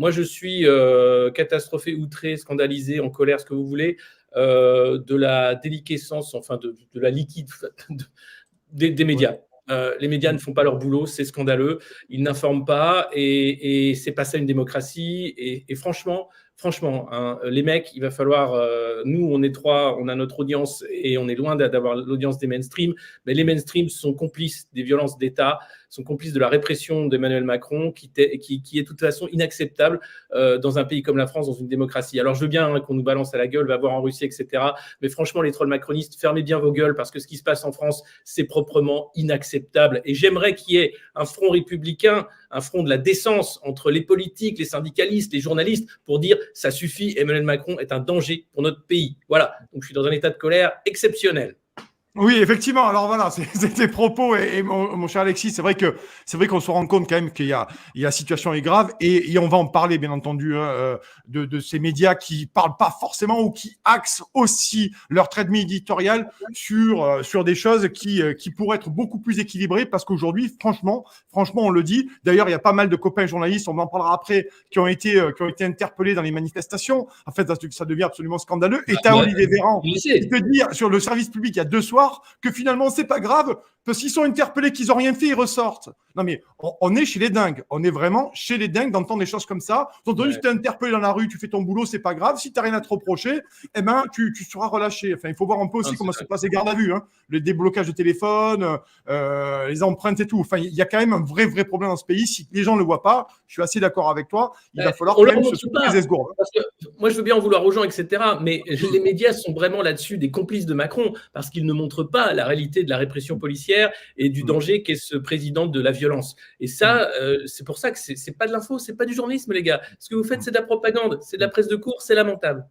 Moi, je suis catastrophé, outré, scandalisé, en colère, ce que vous voulez, de la déliquescence, enfin de la liquide des médias. Les médias ne font pas leur boulot, c'est scandaleux. Ils n'informent pas et c'est pas ça une démocratie. Et franchement, hein, les mecs, il va falloir. Nous, on est trois, on a notre audience et on est loin d'avoir l'audience des mainstream. Mais les mainstream sont complices des violences d'État, sont complices de la répression d'Emmanuel Macron, qui est de toute façon inacceptable dans un pays comme la France, dans une démocratie. Alors je veux bien qu'on nous balance à la gueule, va voir en Russie, etc. Mais franchement, les trolls macronistes, fermez bien vos gueules parce que ce qui se passe en France, c'est proprement inacceptable. Et j'aimerais qu'il y ait un front républicain, un front de la décence entre les politiques, les syndicalistes, les journalistes, pour dire ça suffit, Emmanuel Macron est un danger pour notre pays. Voilà, donc je suis dans un état de colère exceptionnel. Oui, effectivement. Alors voilà, c'est tes propos et mon cher Alexis, c'est vrai qu'on se rend compte quand même la situation est grave et on va en parler bien entendu de ces médias qui parlent pas forcément ou qui axent aussi leur traitement éditorial sur des choses qui pourraient être beaucoup plus équilibrées parce qu'aujourd'hui, franchement, on le dit. D'ailleurs, il y a pas mal de copains journalistes, on en parlera après, qui ont été interpellés dans les manifestations. En fait, ça devient absolument scandaleux. Et t'as Olivier Véran qui te dit sur le service public il y a 2 soirs que finalement c'est pas grave parce qu'ils sont interpellés, qu'ils ont rien fait, ils ressortent. Non mais on est chez les dingues, on est vraiment chez les dingues d'entendre des choses comme ça. Entendu, si t'es interpellé dans la rue, tu fais ton boulot, c'est pas grave. Si t'as rien à te reprocher, eh ben tu seras relâché. Enfin, il faut voir un peu aussi comment se passent les gardes à vue, hein. Le déblocage de téléphone, les empreintes et tout. Enfin, il y a quand même un vrai problème dans ce pays. Si les gens ne le voient pas, je suis assez d'accord avec toi. Il va falloir quand même se soulever les esgourdes. Parce que moi, je veux bien en vouloir aux gens, etc. Mais les médias sont vraiment là-dessus des complices de Macron parce qu'ils ne montrent pas la réalité de la répression policière et du danger qu'est ce président de la violence. Et ça, c'est pour ça que c'est pas de l'info, c'est pas du journalisme, les gars. Ce que vous faites, c'est de la propagande, c'est de la presse de cours, c'est lamentable.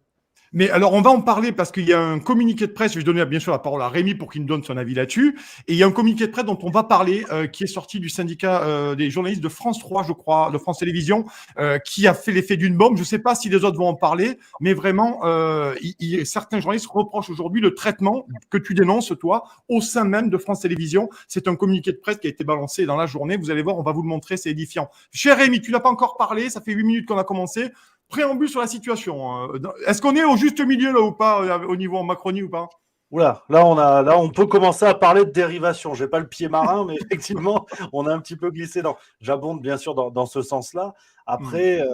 Mais alors, on va en parler parce qu'il y a un communiqué de presse. Je vais donner bien sûr la parole à Rémi pour qu'il nous donne son avis là-dessus. Et il y a un communiqué de presse dont on va parler qui est sorti du syndicat des journalistes de France 3, je crois, de France Télévisions, qui a fait l'effet d'une bombe. Je ne sais pas si les autres vont en parler, mais vraiment, certains journalistes reprochent aujourd'hui le traitement que tu dénonces, toi, au sein même de France Télévisions. C'est un communiqué de presse qui a été balancé dans la journée. Vous allez voir, on va vous le montrer, c'est édifiant. Cher Rémi, tu n'as pas encore parlé, ça fait 8 minutes qu'on a commencé. Préambule sur la situation. Est-ce qu'on est au juste milieu là ou pas, au niveau en Macronie ou pas? Oula, là, on peut commencer à parler de dérivation. J'ai pas le pied marin, mais effectivement, on a un petit peu glissé dans. J'abonde bien sûr dans ce sens-là. Après,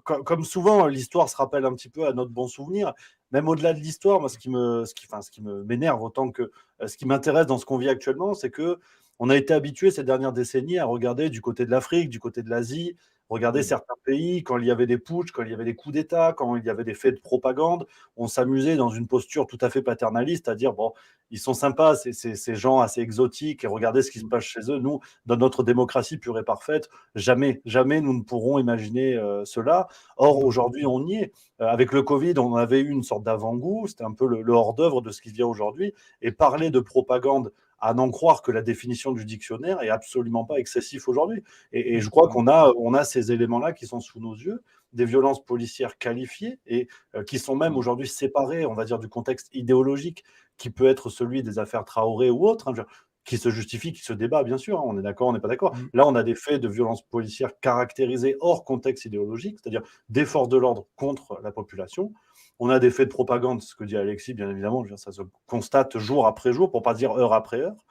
comme souvent, l'histoire se rappelle un petit peu à notre bon souvenir. Même au-delà de l'histoire, moi, ce qui m'énerve autant que ce qui m'intéresse dans ce qu'on vit actuellement, c'est que on a été habitué ces dernières décennies à regarder du côté de l'Afrique, du côté de l'Asie, regarder certains pays quand il y avait des putschs, quand il y avait des coups d'État, quand il y avait des faits de propagande. On s'amusait dans une posture tout à fait paternaliste à dire bon, ils sont sympas, ces gens assez exotiques, et regardez ce qui se passe chez eux. Nous, dans notre démocratie pure et parfaite, jamais nous ne pourrons imaginer cela. Or, aujourd'hui, on y est. Avec le Covid, on avait eu une sorte d'avant-goût, c'était un peu le hors-d'œuvre de ce qui vient aujourd'hui. Et parler de propagande, à n'en croire que la définition du dictionnaire est absolument pas excessif aujourd'hui. Et je crois qu'on a ces éléments-là qui sont sous nos yeux, des violences policières qualifiées et qui sont même aujourd'hui séparées, on va dire, du contexte idéologique qui peut être celui des affaires Traoré ou autres, hein, qui se justifie, qui se débat, bien sûr, hein, on est d'accord, on n'est pas d'accord. Là, on a des faits de violences policières caractérisés hors contexte idéologique, c'est-à-dire des forces de l'ordre contre la population. On a des faits de propagande, ce que dit Alexis, bien évidemment, ça se constate jour après jour, pour ne pas dire heure après heure.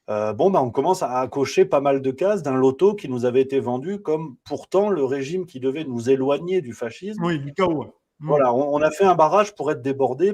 On commence à cocher pas mal de cases d'un loto qui nous avait été vendu comme pourtant le régime qui devait nous éloigner du fascisme. Oui, du chaos. Voilà, on a fait un barrage pour être débordé